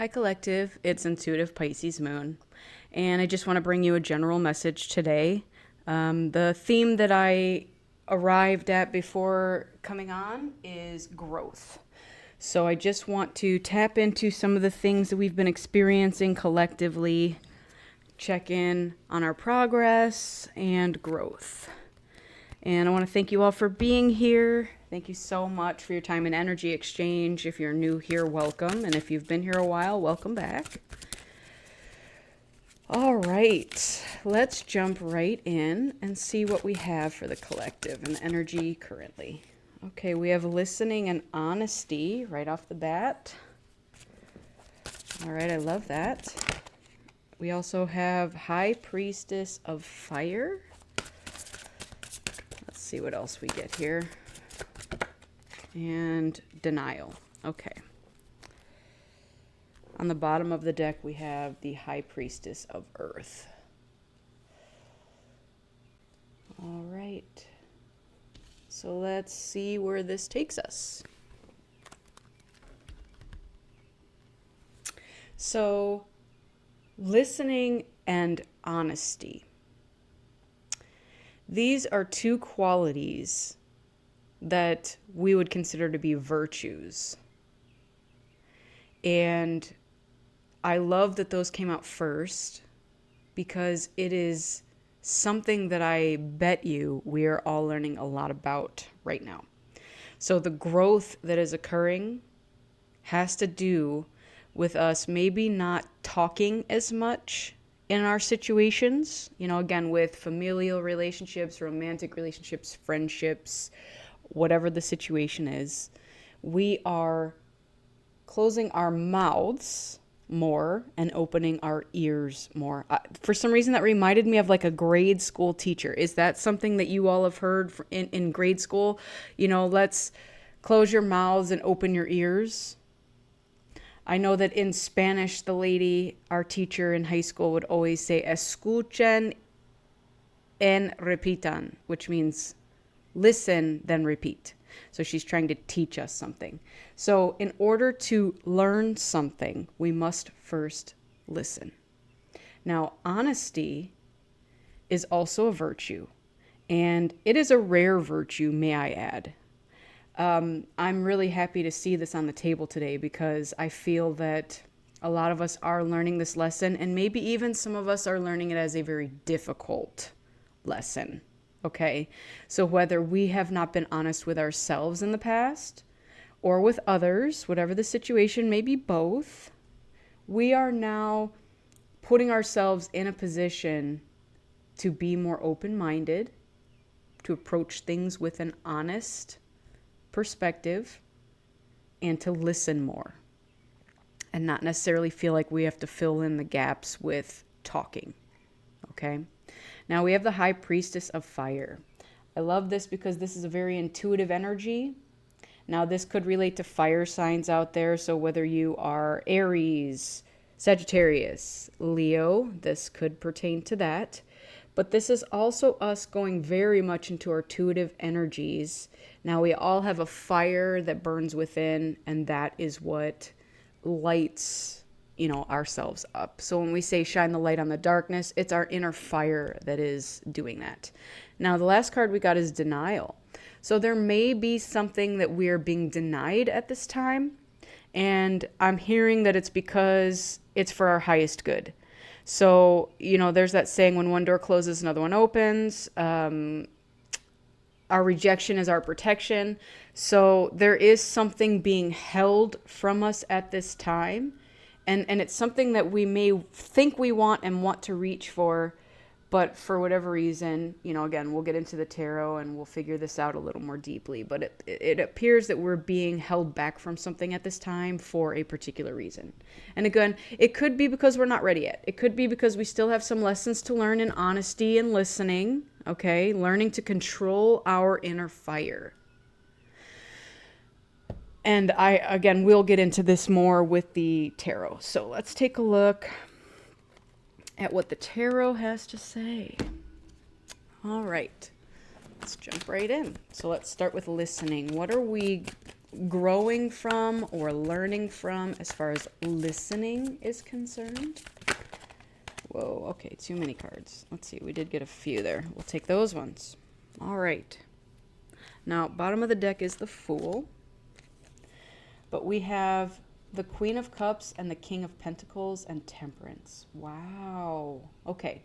Hi, Collective. It's Intuitive Pisces Moon. And I just want to bring you a general message today. The theme that I arrived at before coming on is growth. So I just want to tap into some of the things that we've been experiencing collectively, check in on our progress and growth. And I want to thank you all for being here. Thank you so much for your time and energy exchange. If you're new here, welcome. And if you've been here a while, welcome back. All right, let's jump right in and see what we have for the collective and the energy currently. Okay, we have listening and honesty right off the bat. All right, I love that. We also have High Priestess of Fire. Let's see what else we get here. And denial. Okay. On the bottom of the deck, we have the High Priestess of Earth. All right. So let's see where this takes us. So, listening and honesty. These are two qualities that we would consider to be virtues. And I love that those came out first because it is something that I bet you we are all learning a lot about right now. So the growth that is occurring has to do with us maybe not talking as much in our situations, again, with familial relationships, romantic relationships, friendships, whatever the situation is, we are closing our mouths more and opening our ears more. For some reason, that reminded me of like a grade school teacher. Is that something that you all have heard in grade school? Let's close your mouths and open your ears. I know that in Spanish, the lady, our teacher in high school, would always say, escuchen en repitan, which means listen, then repeat. So she's trying to teach us something. So in order to learn something, we must first listen. Now, honesty is also a virtue, and it is a rare virtue, may I add. I'm really happy to see this on the table today because I feel that a lot of us are learning this lesson, and maybe even some of us are learning it as a very difficult lesson. Okay, so whether we have not been honest with ourselves in the past or with others, whatever the situation, maybe both, we are now putting ourselves in a position to be more open-minded, to approach things with an honest perspective, and to listen more, and not necessarily feel like we have to fill in the gaps with talking. Okay? Now we have the High Priestess of Fire. I love this because this is a very intuitive energy. Now this could relate to fire signs out there. So whether you are Aries, Sagittarius, Leo, this could pertain to that. But this is also us going very much into our intuitive energies. Now we all have a fire that burns within, and that is what lights ourselves up. So when we say shine the light on the darkness, it's our inner fire that is doing that. Now, the last card we got is denial. So there may be something that we are being denied at this time. And I'm hearing that it's because it's for our highest good. So, there's that saying, when one door closes, another one opens. Our rejection is our protection. So there is something being held from us at this time. And it's something that we may think we want and want to reach for, but for whatever reason, again, we'll get into the tarot and we'll figure this out a little more deeply. But it appears that we're being held back from something at this time for a particular reason. And again, it could be because we're not ready yet. It could be because we still have some lessons to learn in honesty and listening, okay? Learning to control our inner fire. And we'll get into this more with the tarot. So let's take a look at what the tarot has to say. All right, let's jump right in. So let's start with listening. What are we growing from or learning from as far as listening is concerned. Whoa, okay, too many cards. Let's see, we did get a few there. We'll take those ones. All right. Now, bottom of the deck is the Fool. But we have the Queen of Cups and the King of Pentacles and Temperance. Wow. Okay.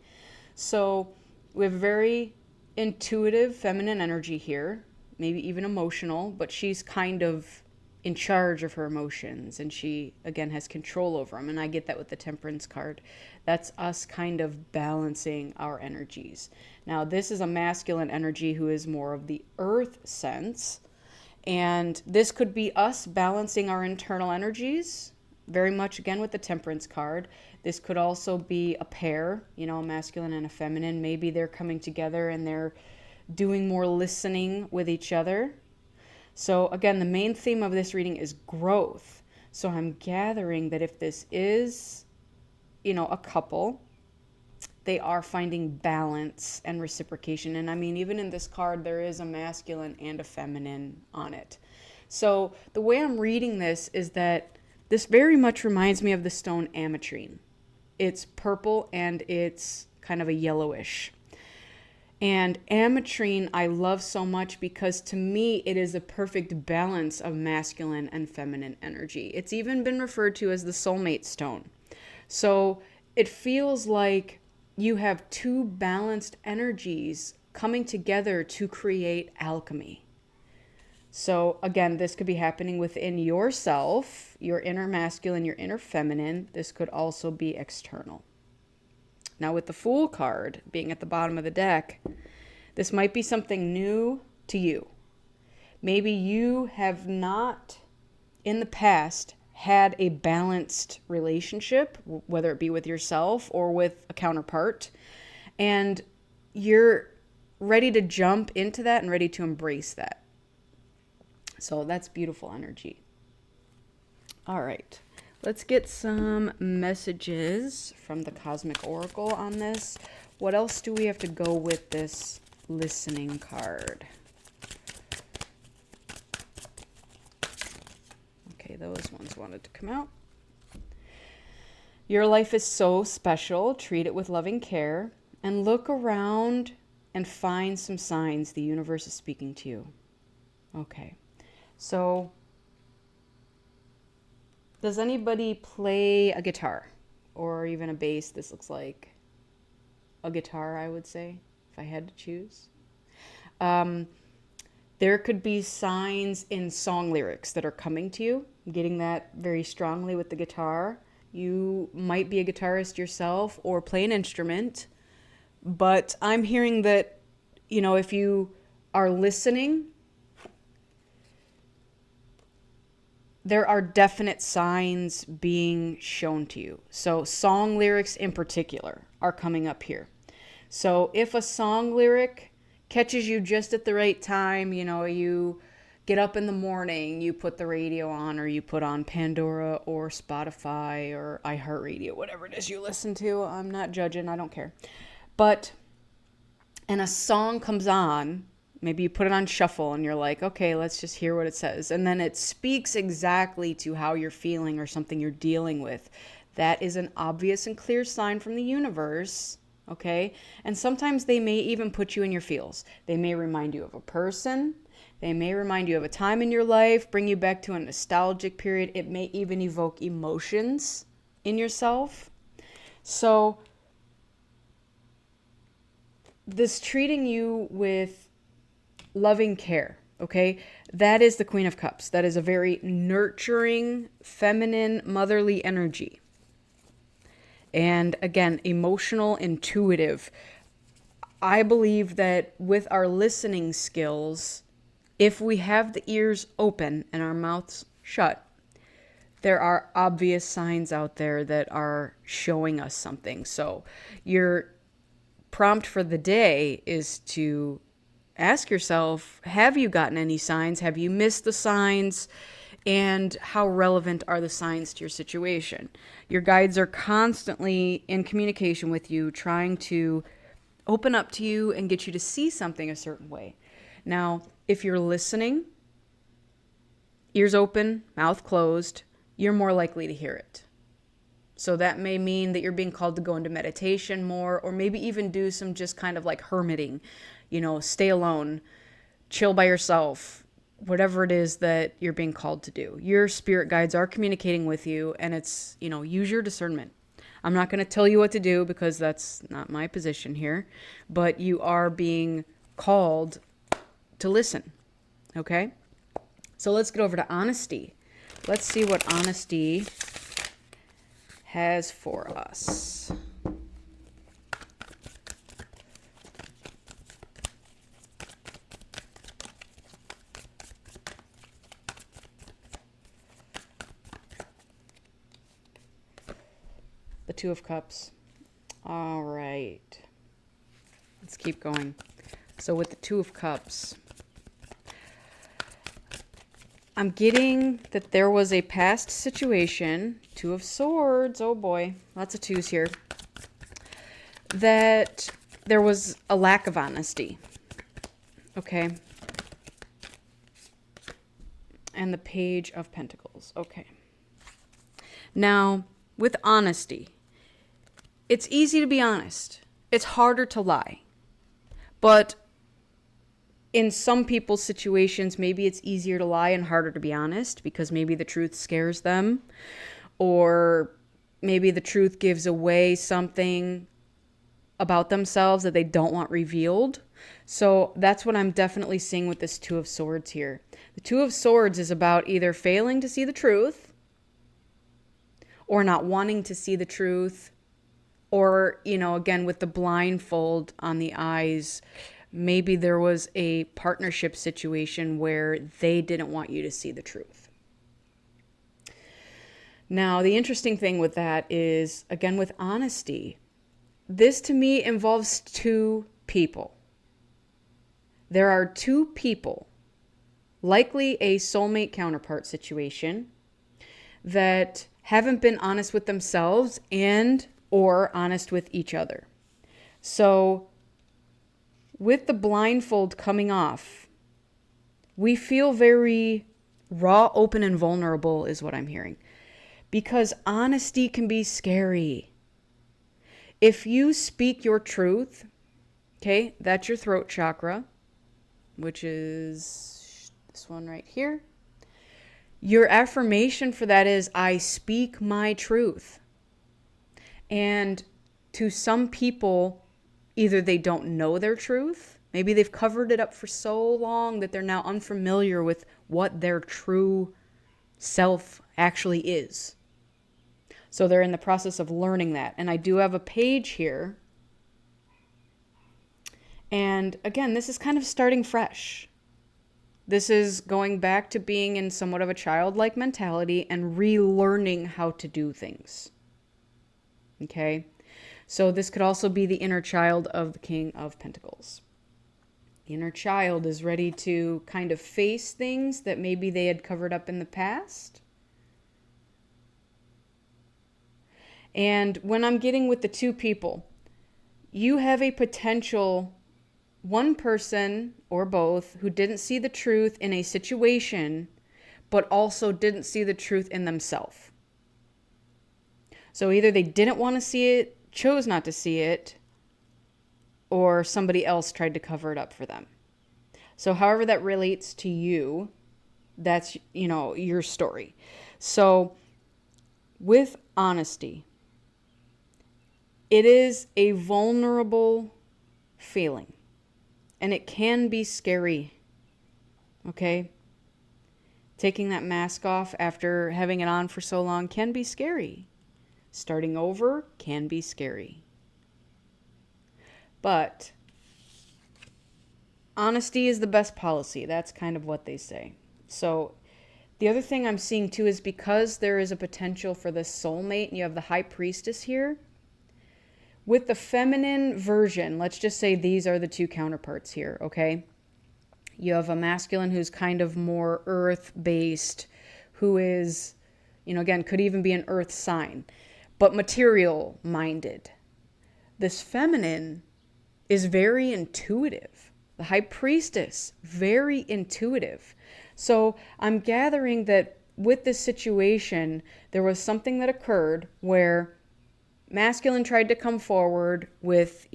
So we have very intuitive feminine energy here, maybe even emotional, but she's kind of in charge of her emotions, and she, again, has control over them. And I get that with the Temperance card. That's us kind of balancing our energies. Now, this is a masculine energy who is more of the earth sense. And this could be us balancing our internal energies, very much again with the Temperance card. This could also be a pair, you know, a masculine and a feminine. Maybe they're coming together and they're doing more listening with each other. So again, the main theme of this reading is growth. So I'm gathering that if this is, you know, a couple, they are finding balance and reciprocation. And I mean, even in this card, there is a masculine and a feminine on it. So the way I'm reading this is that this very much reminds me of the stone Ametrine. It's purple and it's kind of a yellowish. And Ametrine I love so much because to me it is a perfect balance of masculine and feminine energy. It's even been referred to as the soulmate stone. So it feels like you have two balanced energies coming together to create alchemy. So again, this could be happening within yourself, your inner masculine, your inner feminine. This could also be external. Now with the Fool card being at the bottom of the deck, this might be something new to you. Maybe you have not in the past had a balanced relationship, whether it be with yourself or with a counterpart, and you're ready to jump into that and ready to embrace that. So that's beautiful energy. All right, let's get some messages from the Cosmic Oracle on this. What else do we have to go with this listening card? Okay, those ones wanted to come out. Your life is so special. Treat it with loving care and look around and find some signs the universe is speaking to you. Okay, so does anybody play a guitar or even a bass? This looks like a guitar, I would say, if I had to choose. There could be signs in song lyrics that are coming to you. I'm getting that very strongly with the guitar. You might be a guitarist yourself or play an instrument, but I'm hearing that, you know, if you are listening, there are definite signs being shown to you. So song lyrics in particular are coming up here. So if a song lyric catches you just at the right time, you know, you get up in the morning, you put the radio on, or you put on Pandora or Spotify or iHeartRadio, whatever it is you listen to. I'm not judging, I don't care. But, and a song comes on, maybe you put it on shuffle and you're like, okay, let's just hear what it says. And then it speaks exactly to how you're feeling or something you're dealing with. That is an obvious and clear sign from the universe. Okay? And sometimes they may even put you in your feels. They may remind you of a person. They may remind you of a time in your life, bring you back to a nostalgic period. It may even evoke emotions in yourself. So this treating you with loving care, okay? That is the Queen of Cups. That is a very nurturing, feminine, motherly energy. And again, emotional, intuitive. I believe that with our listening skills, if we have the ears open and our mouths shut, there are obvious signs out there that are showing us something. So your prompt for the day is to ask yourself, have you gotten any signs? Have you missed the signs? And how relevant are the signs to your situation? Your guides are constantly in communication with you, trying to open up to you and get you to see something a certain way. Now, if you're listening, ears open, mouth closed, you're more likely to hear it. So that may mean that you're being called to go into meditation more, or maybe even do some just kind of like hermiting, stay alone, chill by yourself, whatever it is that you're being called to do. Your spirit guides are communicating with you, and it's, use your discernment. I'm not going to tell you what to do because that's not my position here, but you are being called to listen. Okay? So let's get over to honesty. Let's see what honesty has for us. The Two of Cups. All right. Let's keep going. So with the Two of Cups, I'm getting that there was a past situation, Two of Swords, oh boy, lots of twos here, that there was a lack of honesty, okay? And the Page of Pentacles, okay. Now, with honesty, it's easy to be honest. It's harder to lie. But in some people's situations, maybe it's easier to lie and harder to be honest because maybe the truth scares them, or maybe the truth gives away something about themselves that they don't want revealed. So that's what I'm definitely seeing with this Two of Swords here. The Two of Swords is about either failing to see the truth or not wanting to see the truth, or, again, with the blindfold on the eyes, maybe there was a partnership situation where they didn't want you to see the truth. Now, the interesting thing with that is, again, with honesty, this to me involves two people. There are two people, likely a soulmate counterpart situation, that haven't been honest with themselves and or honest with each other. So with the blindfold coming off, we feel very raw, open, and vulnerable is what I'm hearing. Because honesty can be scary. If you speak your truth, okay, that's your throat chakra, which is this one right here. Your affirmation for that is, I speak my truth. And to some people, either they don't know their truth, maybe they've covered it up for so long that they're now unfamiliar with what their true self actually is. So they're in the process of learning that. And I do have a page here. And again, this is kind of starting fresh. This is going back to being in somewhat of a childlike mentality and relearning how to do things. Okay? So this could also be the inner child of the King of Pentacles. The inner child is ready to kind of face things that maybe they had covered up in the past. And when I'm getting with the two people, you have a potential one person or both who didn't see the truth in a situation, but also didn't see the truth in themselves. So either they didn't want to see it, chose not to see it, or somebody else tried to cover it up for them. So however that relates to you, that's, your story. So with honesty, it is a vulnerable feeling. And it can be scary, okay? Taking that mask off after having it on for so long can be scary. Starting over can be scary. But honesty is the best policy. That's kind of what they say. So the other thing I'm seeing too is because there is a potential for this soulmate, and you have the High Priestess here, with the feminine version, let's just say these are the two counterparts here, okay? You have a masculine who's kind of more earth-based, who is, again, could even be an earth sign, but material-minded. This feminine is very intuitive. The High Priestess, very intuitive. So I'm gathering that with this situation, there was something that occurred where masculine tried to come forward with,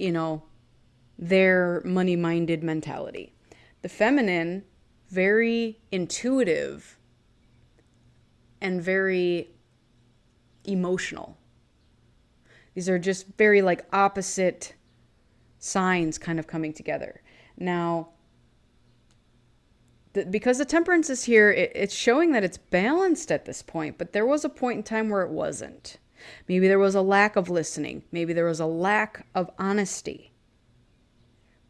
their money-minded mentality. The feminine, very intuitive and very emotional. These are just very like opposite signs kind of coming together. Now, because the temperance is here, it's showing that it's balanced at this point, but there was a point in time where it wasn't. Maybe there was a lack of listening. Maybe there was a lack of honesty.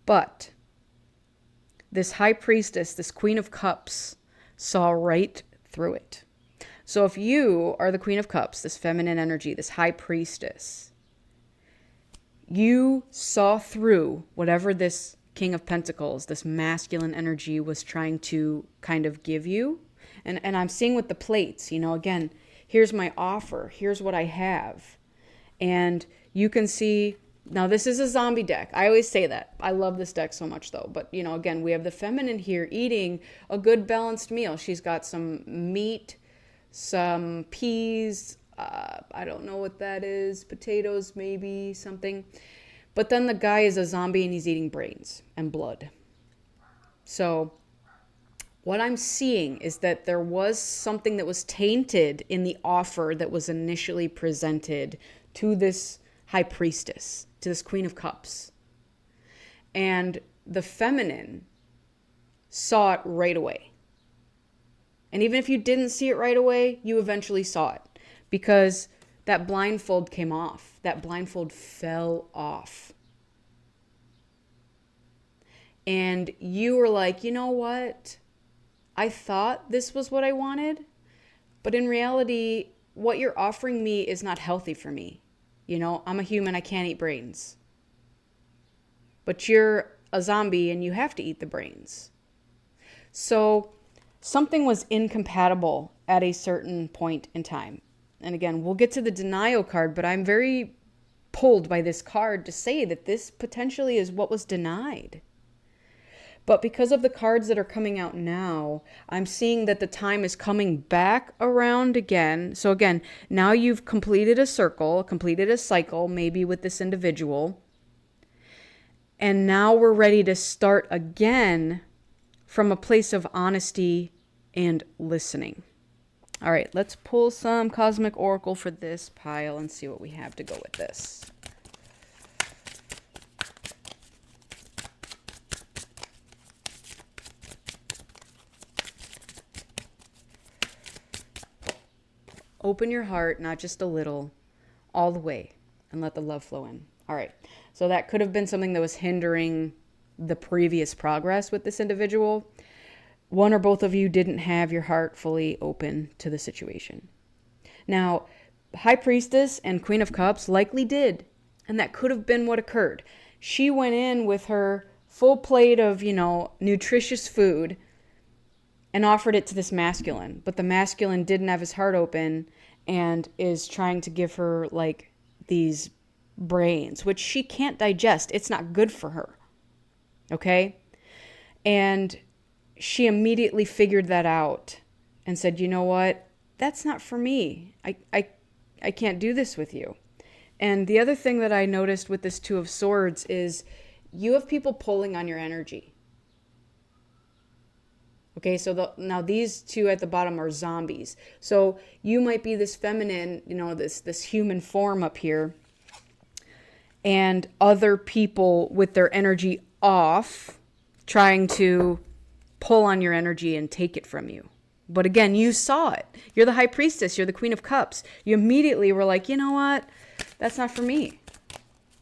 But this high priestess, this queen of cups, saw right through it. So if you are the queen of cups, this feminine energy, this high priestess, you saw through whatever this king of pentacles, this masculine energy was trying to kind of give you. And I'm seeing with the plates, again, here's my offer. Here's what I have. And you can see, now this is a zombie deck. I always say that. I love this deck so much though. But, again, we have the feminine here eating a good balanced meal. She's got some meat, some peas, I don't know what that is, potatoes maybe, something. But then the guy is a zombie and he's eating brains and blood. So what I'm seeing is that there was something that was tainted in the offer that was initially presented to this high priestess, to this queen of cups. And the feminine saw it right away. And even if you didn't see it right away, you eventually saw it because that blindfold came off. That blindfold fell off. And you were like, you know what? I thought this was what I wanted, but in reality, what you're offering me is not healthy for me. I'm a human, I can't eat brains. But you're a zombie and you have to eat the brains. So something was incompatible at a certain point in time. And again, we'll get to the denial card, but I'm very pulled by this card to say that this potentially is what was denied. But because of the cards that are coming out now, I'm seeing that the time is coming back around again. So again, now you've completed a circle, completed a cycle, maybe with this individual. And now we're ready to start again from a place of honesty and listening. All right, let's pull some Cosmic Oracle for this pile and see what we have to go with this. Open your heart, not just a little, all the way, and let the love flow in. All right, so that could have been something that was hindering the previous progress with this individual. One or both of you didn't have your heart fully open to the situation. Now, High Priestess and Queen of Cups likely did, and that could have been what occurred. She went in with her full plate of, nutritious food and offered it to this masculine, but the masculine didn't have his heart open and is trying to give her like these brains, which she can't digest. It's not good for her. Okay? And she immediately figured that out and said, you know what? That's not for me. I can't do this with you. And the other thing that I noticed with this Two of Swords is you have people pulling on your energy. Okay, so now these two at the bottom are zombies. So you might be this feminine, this human form up here, and other people with their energy off trying to pull on your energy and take it from you. But again, you saw it. You're the High Priestess. You're the Queen of Cups. You immediately were like, you know what? That's not for me.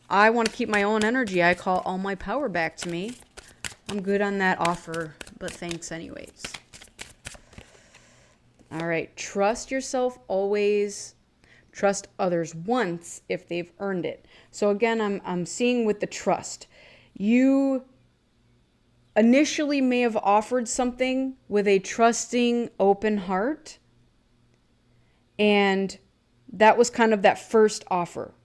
I want to keep my own energy. I call all my power back to me. I'm good on that offer, but thanks anyways. All right. Trust yourself always. Trust others once if they've earned it. So again, I'm seeing with the trust. You initially may have offered something with a trusting, open heart. And that was kind of that first offer.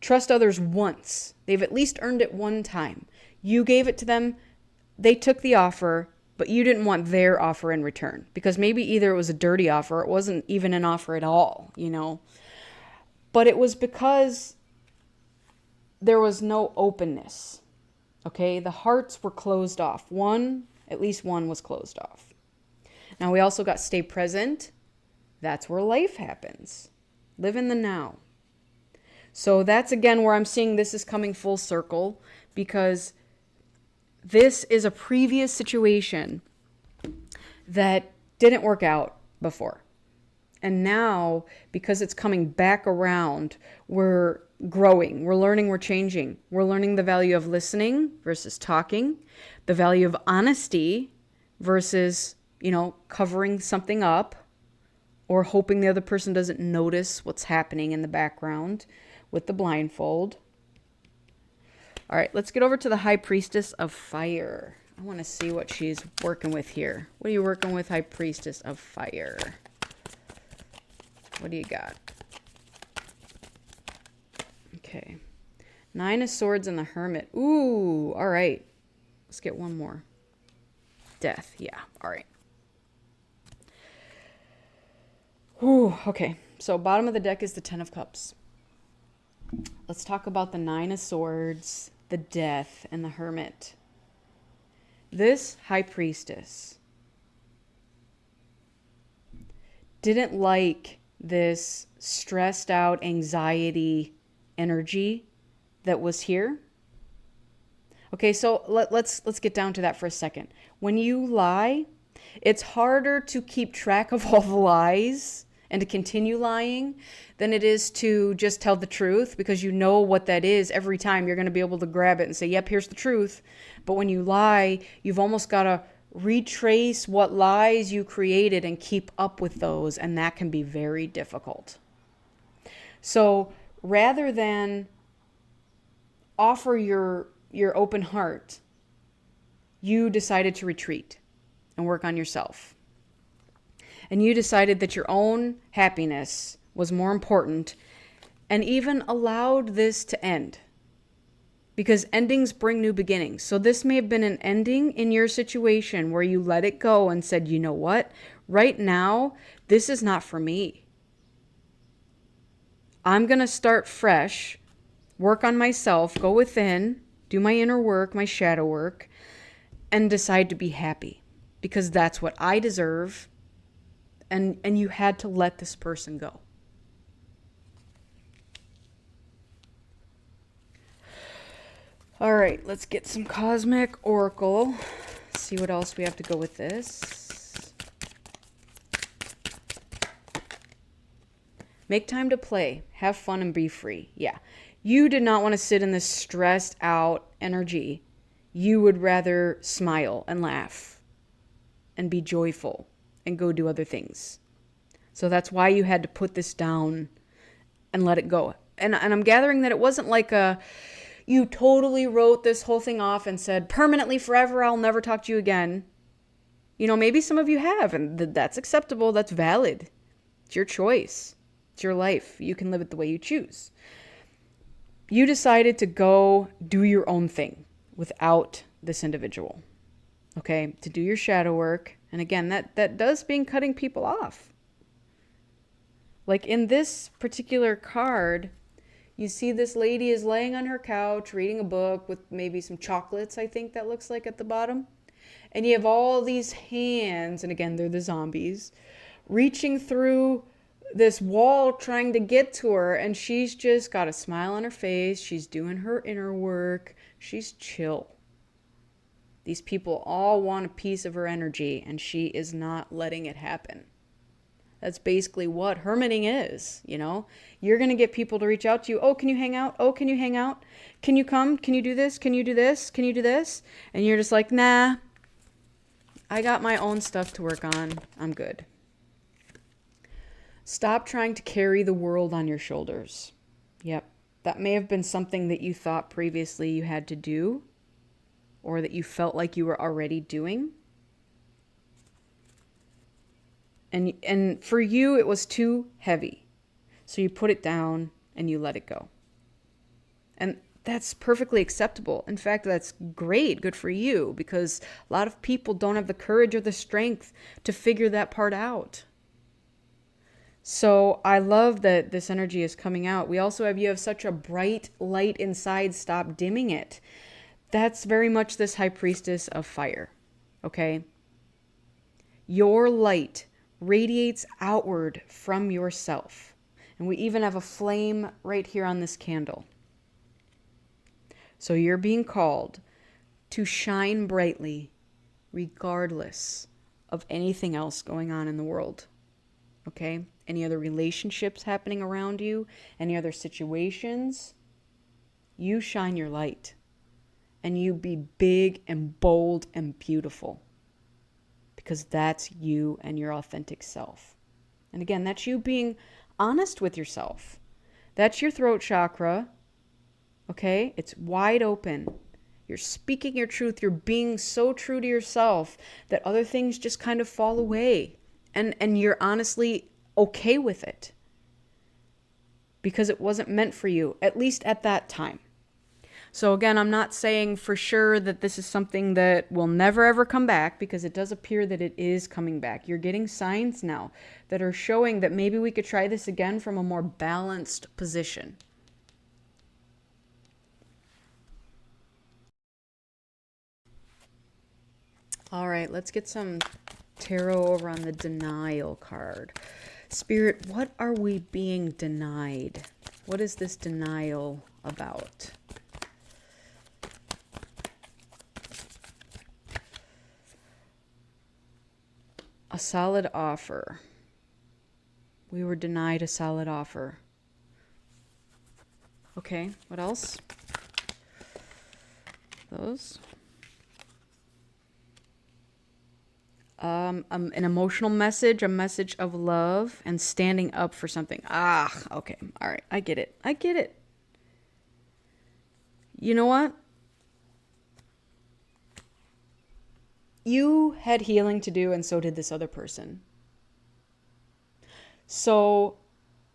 Trust others once. They've at least earned it one time. You gave it to them. They took the offer but you didn't want their offer in return, because maybe either it was a dirty offer, or it wasn't even an offer at all, But it was because there was no openness. Okay, the hearts were closed off. At least one was closed off. Now we also got stay present. That's where life happens. Live in the now. So that's again where I'm seeing this is coming full circle, because this is a previous situation that didn't work out before. And now, because it's coming back around, we're growing, we're learning, we're changing. We're learning the value of listening versus talking, the value of honesty versus, covering something up or hoping the other person doesn't notice what's happening in the background with the blindfold. All right, let's get over to the High Priestess of Fire. I want to see what she's working with here. What are you working with, High Priestess of Fire? What do you got? Okay. 9 of Swords and the Hermit. Ooh, all right. Let's get one more. Death, yeah, all right. Ooh, okay. So bottom of the deck is the 10 of Cups. Let's talk about the 9 of Swords, the Death, and the Hermit. This High Priestess didn't like this stressed out anxiety energy that was here. Okay, so let's get down to that for a second. When you lie, it's harder to keep track of all the lies and to continue lying than it is to just tell the truth, because you know what that is. Every time you're going to be able to grab it and say, yep, here's the truth. But when you lie, you've almost got to retrace what lies you created and keep up with those, and that can be very difficult. So rather than offer your open heart, you decided to retreat and work on yourself. And you decided that your own happiness was more important, and even allowed this to end. Because endings bring new beginnings. So this may have been an ending in your situation where you let it go and said, you know what? Right now, this is not for me. I'm going to start fresh, work on myself, go within, do my inner work, my shadow work, and decide to be happy. Because that's what I deserve. And you had to let this person go. All right, let's get some Cosmic Oracle. See what else we have to go with this. Make time to play. Have fun and be free. Yeah. You did not want to sit in this stressed out energy. You would rather smile and laugh and be joyful and go do other things. So that's why you had to put this down and let it go. And I'm gathering that it wasn't like you totally wrote this whole thing off and said, permanently, forever, I'll never talk to you again. Maybe some of you have, and that's acceptable. That's valid. It's your choice. It's your life. You can live it the way you choose. You decided to go do your own thing without this individual. Okay? To do your shadow work. And again, that does mean cutting people off. Like in this particular card, you see this lady is laying on her couch reading a book with maybe some chocolates, I think that looks like at the bottom. And you have all these hands, and again, they're the zombies, reaching through this wall trying to get to her, and she's just got a smile on her face. She's doing her inner work. She's chill. These people all want a piece of her energy, and she is not letting it happen. That's basically what hermiting is, You're going to get people to reach out to you. Oh, can you hang out? Oh, can you hang out? Can you come? Can you do this? Can you do this? Can you do this? And you're just like, nah, I got my own stuff to work on. I'm good. Stop trying to carry the world on your shoulders. Yep. That may have been something that you thought previously you had to do, or that you felt like you were already doing. And for you, it was too heavy. So you put it down and you let it go. And That's perfectly acceptable. In fact, that's great. Good for you, because a lot of people don't have the courage or the strength to figure that part out. So I love that this energy is coming out. We also have, you have such a bright light inside. Stop dimming it. That's very much this high priestess of fire. Okay. Your light radiates outward from yourself. And we even have a flame right here on this candle. So you're being called to shine brightly regardless of anything else going on in the world. Okay? Any other relationships happening around you, any other situations, you shine your light. And you be big and bold and beautiful. Because that's you and your authentic self. And again, that's you being honest with yourself. That's your throat chakra. Okay? It's wide open. You're speaking your truth. You're being so true to yourself that other things just kind of fall away. And you're honestly okay with it. Because it wasn't meant for you, at least at that time. So again, I'm not saying for sure that this is something that will never ever come back, because it does appear that it is coming back. You're getting signs now that are showing that maybe we could try this again from a more balanced position. All right, let's get some tarot over on the denial card. Spirit, what are we being denied? What is this denial about? A solid offer. We were denied a solid offer. Okay, what else? Those. An emotional message, a message of love, and standing up for something. Okay. All right. I get it. I get it. You know what? You had healing to do, and so did this other person. So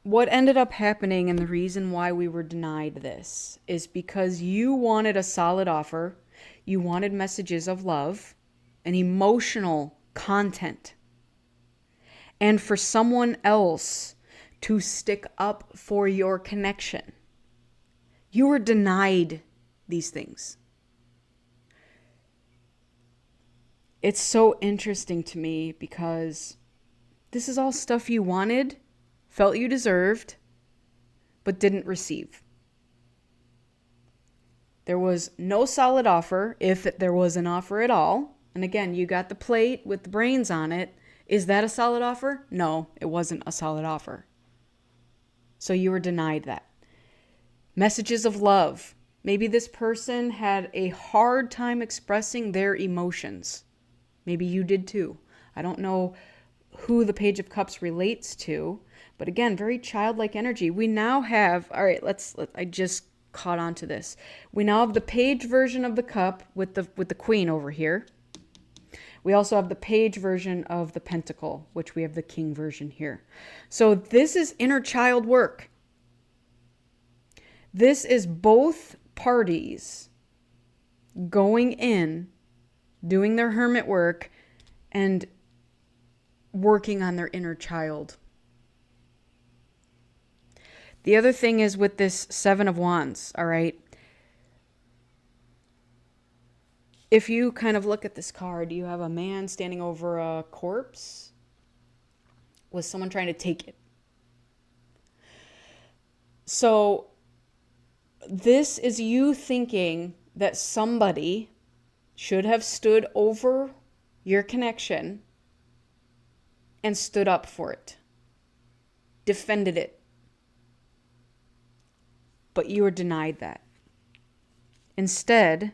what ended up happening, and the reason why we were denied this, is because you wanted a solid offer. You wanted messages of love and emotional content. And for someone else to stick up for your connection. You were denied these things. It's so interesting to me because this is all stuff you wanted, felt you deserved, but didn't receive. There was no solid offer, if there was an offer at all. And again, you got the plate with the brains on it. Is that a solid offer? No, it wasn't a solid offer. So you were denied that. Messages of love. Maybe this person had a hard time expressing their emotions. Maybe you did too. I don't know who the Page of Cups relates to, but again, very childlike energy. We now have, all right, I just caught on to this. We now have the page version of the cup with the queen over here. We also have the page version of the pentacle, which we have the king version here. So this is inner child work. This is both parties going in, doing their hermit work, and working on their inner child. The other thing is with this Seven of Wands, all right? If you kind of look at this card, you have a man standing over a corpse with someone trying to take it. So this is you thinking that somebody should have stood over your connection and stood up for it, defended it. But you were denied that. Instead,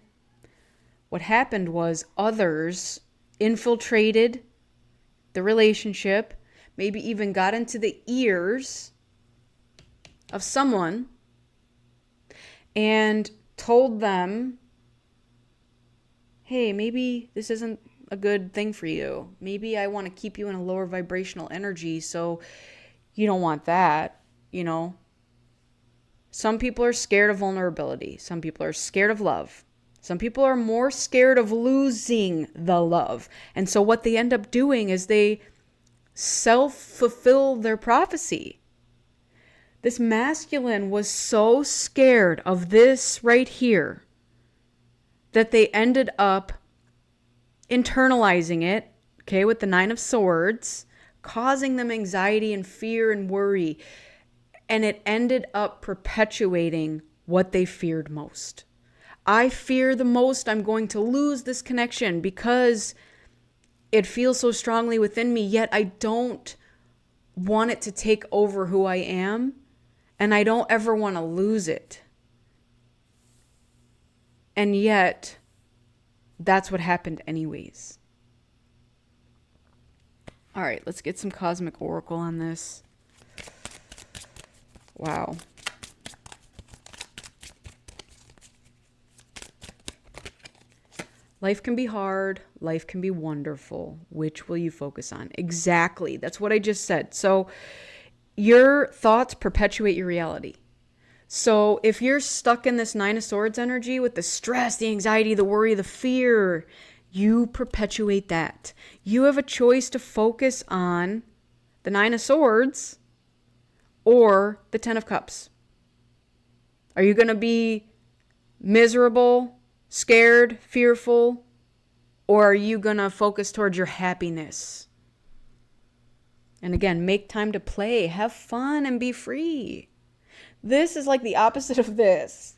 what happened was others infiltrated the relationship, maybe even got into the ears of someone and told them, hey, maybe this isn't a good thing for you. Maybe I want to keep you in a lower vibrational energy, so you don't want that, you know. Some people are scared of vulnerability. Some people are scared of love. Some people are more scared of losing the love. And so what they end up doing is they self-fulfill their prophecy. This masculine was so scared of this right here that they ended up internalizing it, okay, with the Nine of Swords, causing them anxiety and fear and worry. And it ended up perpetuating what they feared most. I fear the most I'm going to lose this connection because it feels so strongly within me, yet I don't want it to take over who I am, and I don't ever want to lose it. And yet, that's what happened anyways. All right, let's get some Cosmic Oracle on this. Wow. Life can be hard. Life can be wonderful. Which will you focus on? Exactly. That's what I just said. So your thoughts perpetuate your reality. So if you're stuck in this Nine of Swords energy with the stress, the anxiety, the worry, the fear, you perpetuate that. You have a choice to focus on the Nine of Swords or the Ten of Cups. Are you going to be miserable, scared, fearful, or are you going to focus towards your happiness? And again, make time to play, have fun, and be free. This is like the opposite of this.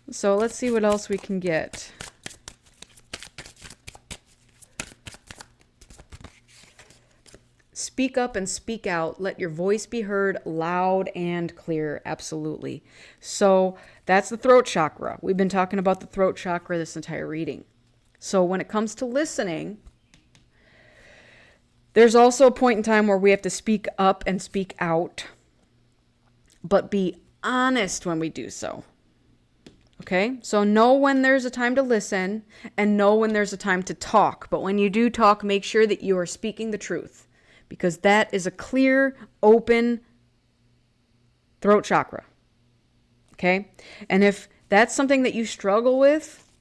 So let's see what else we can get. Speak up and speak out. Let your voice be heard loud and clear. Absolutely. So that's the throat chakra. We've been talking about the throat chakra this entire reading. So when it comes to listening, there's also a point in time where we have to speak up and speak out, but be honest when we do so. Okay? So know when there's a time to listen and know when there's a time to talk. But when you do talk, make sure that you are speaking the truth, because that is a clear, open throat chakra. Okay? And if that's something that you struggle with,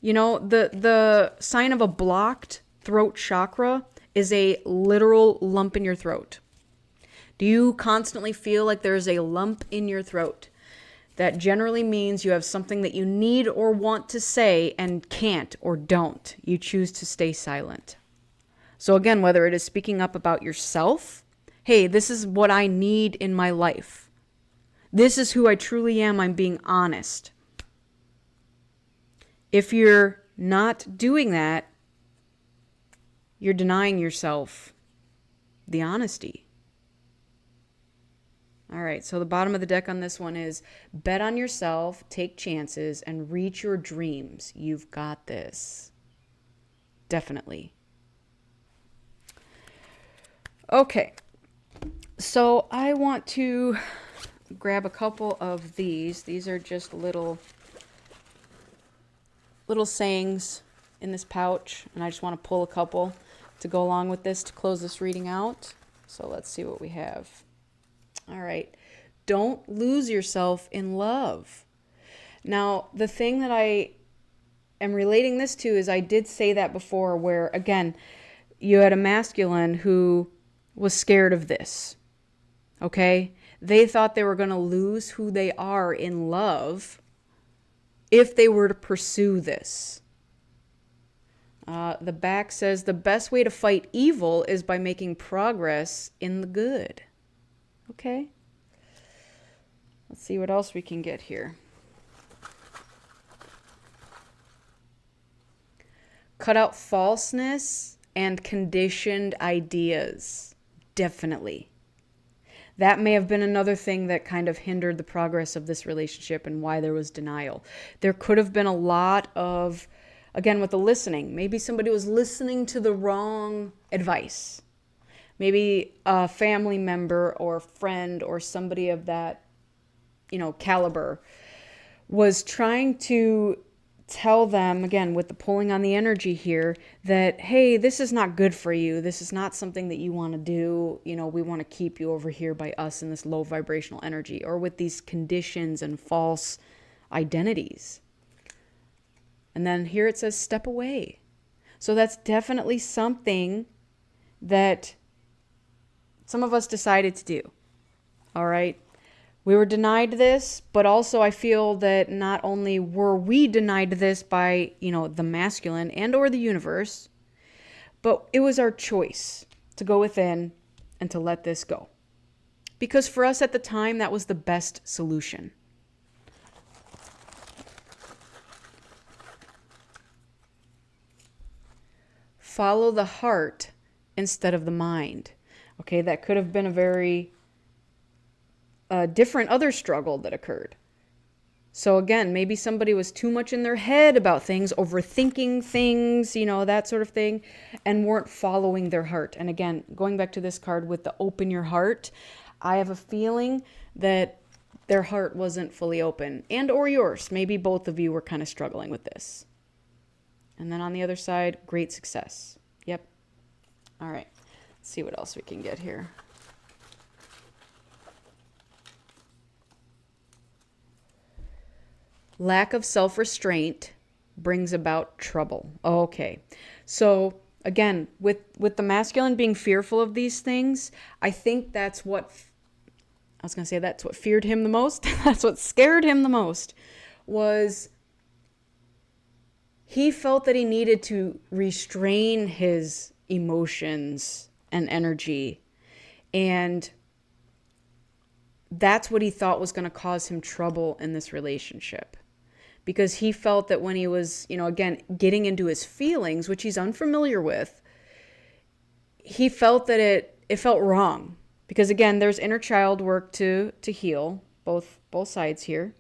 you know, the sign of a blocked throat chakra is a literal lump in your throat. Do you constantly feel like there's a lump in your throat? That generally means you have something that you need or want to say and can't or don't. You choose to stay silent. So again, whether it is speaking up about yourself, hey, this is what I need in my life. This is who I truly am. I'm being honest. If you're not doing that, you're denying yourself the honesty. All right, so the bottom of the deck on this one is bet on yourself, take chances, and reach your dreams. You've got this. Definitely. Okay, so I want to grab a couple of these. These are just little sayings in this pouch, and I just want to pull a couple to go along with this to close this reading out. So let's see what we have. All right. Don't lose yourself in love. Now, the thing that I am relating this to is I did say that before, where, again, you had a masculine who was scared of this. Okay? They thought they were going to lose who they are in love if they were to pursue this. The back says the best way to fight evil is by making progress in the good. Okay. Let's see what else we can get here. Cut out falseness and conditioned ideas. Definitely. That may have been another thing that kind of hindered the progress of this relationship and why there was denial. There could have been a lot of, again, with the listening. Maybe somebody was listening to the wrong advice. Maybe a family member or friend or somebody of that, caliber was trying to tell them, again, with the pulling on the energy here, that, hey, this is not good for you. This is not something that you want to do. You know, we want to keep you over here by us in this low vibrational energy, or with these conditions and false identities. And then here it says step away. So that's definitely something that some of us decided to do. All right. We were denied this, but also I feel that not only were we denied this by, the masculine and or the universe, but it was our choice to go within and to let this go. Because for us at the time, that was the best solution. Follow the heart instead of the mind. Okay, that could have been a very different other struggle that occurred. So again, maybe somebody was too much in their head about things, overthinking things, that sort of thing, and weren't following their heart. And again, going back to this card with the open your heart, I have a feeling that their heart wasn't fully open, and or yours. Maybe both of you were kind of struggling with this. And then on the other side, great success. Yep. All right. Let's see what else we can get here. Lack of self-restraint brings about trouble. Okay. So again, with the masculine being fearful of these things, I think that's what feared him the most. That's what scared him the most, was he felt that he needed to restrain his emotions and energy. And that's what he thought was going to cause him trouble in this relationship. Because he felt that when he was, again, getting into his feelings, which he's unfamiliar with, he felt that it felt wrong. Because again, there's inner child work to heal, both sides here.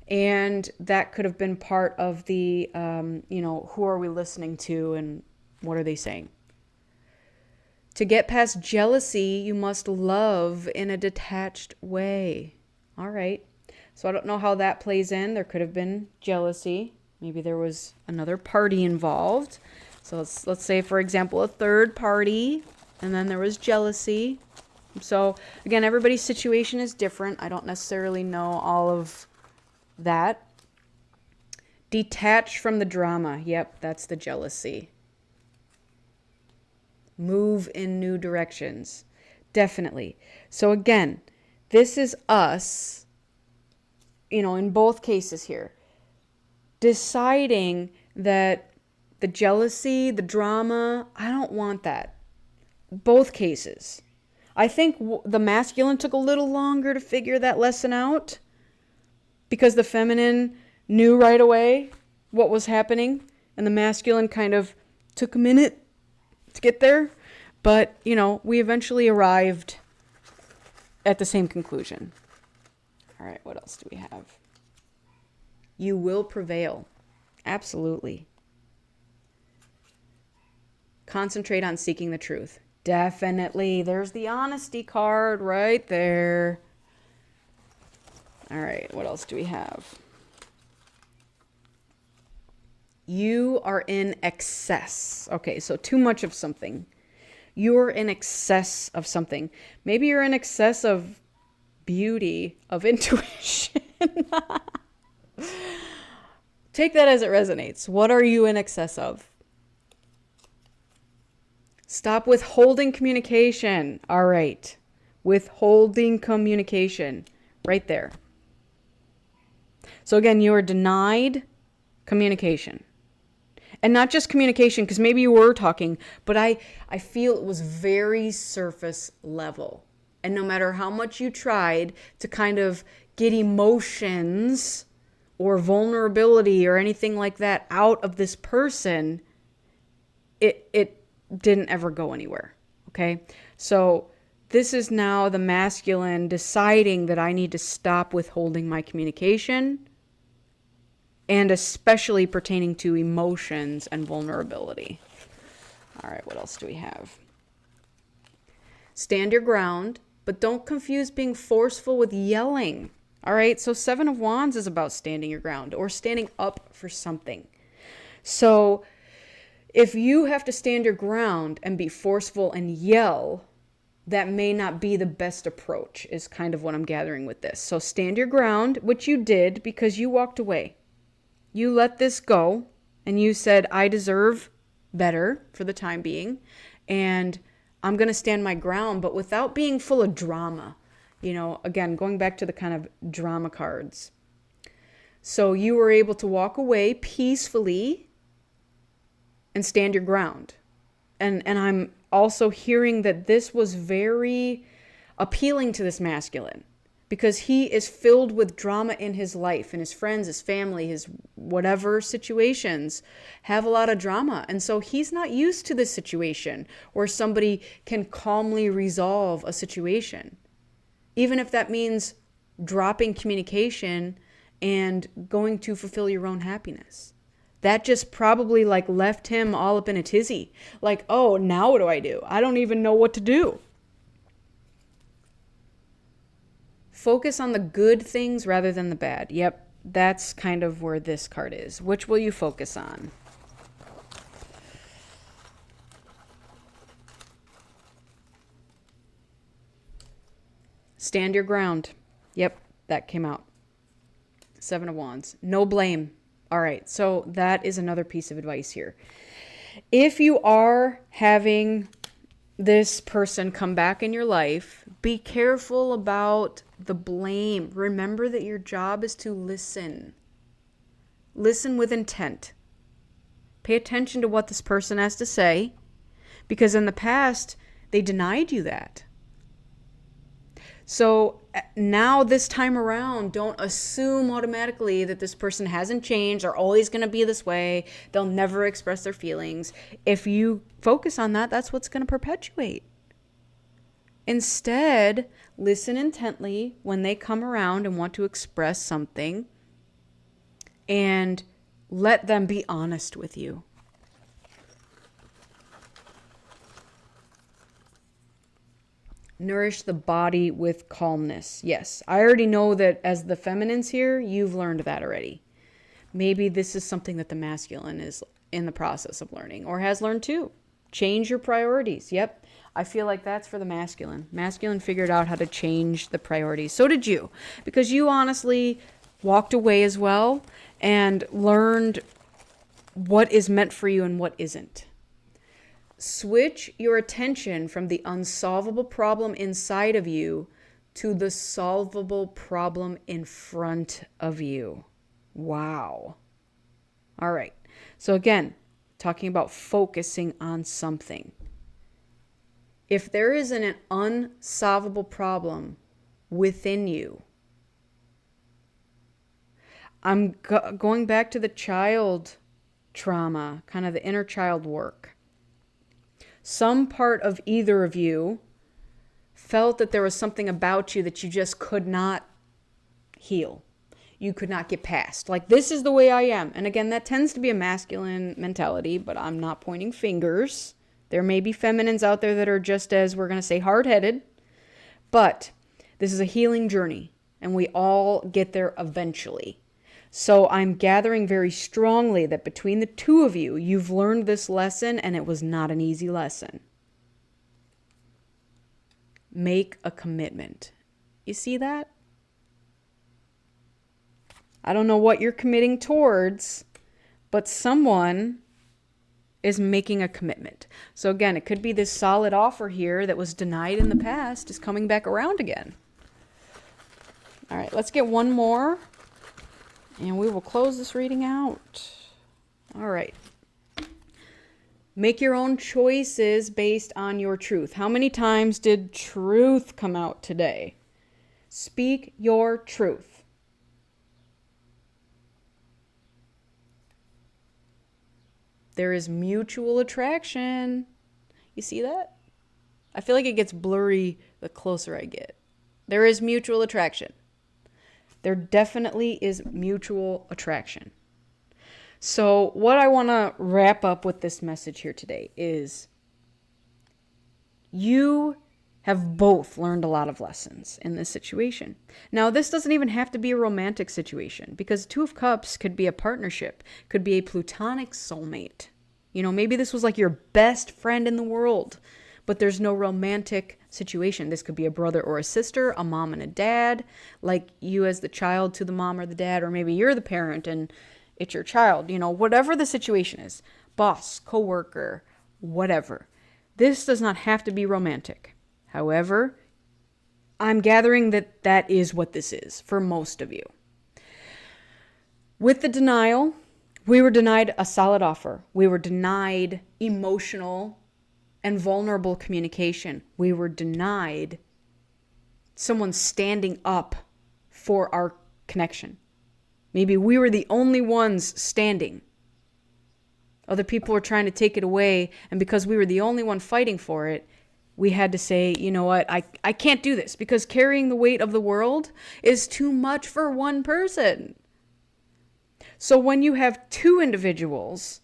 And that could have been part of the, who are we listening to and what are they saying? To get past jealousy, you must love in a detached way. All right. So I don't know how that plays in. There could have been jealousy. Maybe there was another party involved. So let's say, for example, a third party, and then there was jealousy. So again, everybody's situation is different. I don't necessarily know all of that. Detach from the drama. Yep, that's the jealousy. Move in new directions. Definitely. So again, this is us, in both cases here, deciding that the jealousy, the drama, I don't want that. Both cases. I think the masculine took a little longer to figure that lesson out because the feminine knew right away what was happening, and the masculine kind of took a minute to get there. But, we eventually arrived at the same conclusion. All right, what else do we have? You will prevail. Absolutely. Concentrate on seeking the truth. Definitely. There's the honesty card right there. All right, what else do we have? You are in excess. Okay, so too much of something. You're in excess of something. Maybe you're in excess of beauty, of intuition. Take that as it resonates. What are you in excess of? Stop withholding communication. All right. Withholding communication. Right there. So again, you are denied communication. And not just communication, because maybe you were talking, but I feel it was very surface level. And no matter how much you tried to kind of get emotions or vulnerability or anything like that out of this person, it didn't ever go anywhere. Okay? So this is now the masculine deciding that I need to stop withholding my communication, and especially pertaining to emotions and vulnerability. All right, what else do we have? Stand your ground, but don't confuse being forceful with yelling. All right, so Seven of Wands is about standing your ground or standing up for something. So if you have to stand your ground and be forceful and yell, that may not be the best approach, is kind of what I'm gathering with this. So stand your ground, which you did because you walked away. You let this go and you said, I deserve better for the time being. And I'm going to stand my ground, but without being full of drama. You know, again, going back to the kind of drama cards. So you were able to walk away peacefully and stand your ground. And I'm also hearing that this was very appealing to this masculine because he is filled with drama in his life, and his friends, his family, his whatever situations have a lot of drama. And so he's not used to this situation where somebody can calmly resolve a situation, even if that means dropping communication and going to fulfill your own happiness. That just probably like left him all up in a tizzy. Like, oh, now what do? I don't even know what to do. Focus on the good things rather than the bad. Yep, that's kind of where this card is. Which will you focus on? Stand your ground. Yep, that came out. Seven of Wands. No blame. All right, so that is another piece of advice here. If you are having this person come back in your life, be careful about the blame. Remember that your job is to listen. Listen with intent. Pay attention to what this person has to say, because in the past, they denied you that. So now this time around, don't assume automatically that this person hasn't changed, are always going to be this way, they'll never express their feelings. If you focus on that, that's what's going to perpetuate. Instead, listen intently when they come around and want to express something, and let them be honest with you. Nourish the body with calmness. Yes, I already know that as the feminines here, you've learned that already. Maybe this is something that the masculine is in the process of learning or has learned too. Change your priorities. Yep, I feel like that's for the masculine. Masculine figured out how to change the priorities. So did you, because you honestly walked away as well and learned what is meant for you and what isn't. Switch your attention from the unsolvable problem inside of you to the solvable problem in front of you. Wow. All right. So again, talking about focusing on something. If there is an unsolvable problem within you, I'm going back to the child trauma, kind of the inner child work. Some part of either of you felt that there was something about you that you just could not heal. You could not get past. Like, this is the way I am. And again, that tends to be a masculine mentality, but I'm not pointing fingers. There may be feminines out there that are just as, we're going to say, hard-headed. But this is a healing journey, and we all get there eventually. So I'm gathering very strongly that between the two of you, you've learned this lesson, and it was not an easy lesson. Make a commitment. You see that? I don't know what you're committing towards, but someone is making a commitment. So again, it could be this solid offer here that was denied in the past is coming back around again. All right, let's get one more. And we will close this reading out. All right. Make your own choices based on your truth. How many times did truth come out today? Speak your truth. There is mutual attraction. You see that? I feel like it gets blurry the closer I get. There is mutual attraction. There definitely is mutual attraction. So what I want to wrap up with this message here today is you have both learned a lot of lessons in this situation. Now, this doesn't even have to be a romantic situation, because Two of Cups could be a partnership, could be a platonic soulmate. You know, maybe this was like your best friend in the world, but there's no romantic situation. This could be a brother or a sister, a mom and a dad, like you as the child to the mom or the dad, or maybe you're the parent and it's your child. You know, whatever the situation is, boss, coworker, whatever. This does not have to be romantic. However, I'm gathering that that is what this is for most of you. With the denial, we were denied a solid offer. We were denied emotional and vulnerable communication. We were denied someone standing up for our connection. Maybe we were the only ones standing. Other people were trying to take it away, and because we were the only one fighting for it, we had to say, you know what, I can't do this, because carrying the weight of the world is too much for one person. So when you have two individuals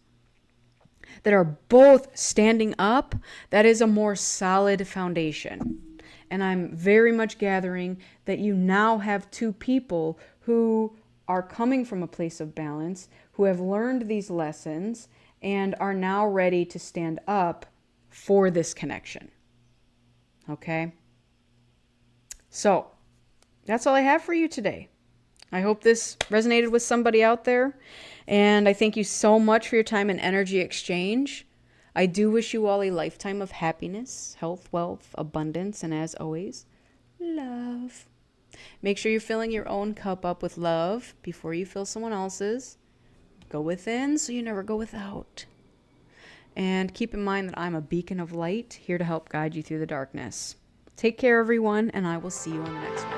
that are both standing up, that is a more solid foundation. And I'm very much gathering that you now have two people who are coming from a place of balance, who have learned these lessons, and are now ready to stand up for this connection. Okay? So, that's all I have for you today. I hope this resonated with somebody out there. And I thank you so much for your time and energy exchange. I do wish you all a lifetime of happiness, health, wealth, abundance, and as always, love. Make sure you're filling your own cup up with love before you fill someone else's. Go within so you never go without. And keep in mind that I'm a beacon of light here to help guide you through the darkness. Take care, everyone, and I will see you on the next one.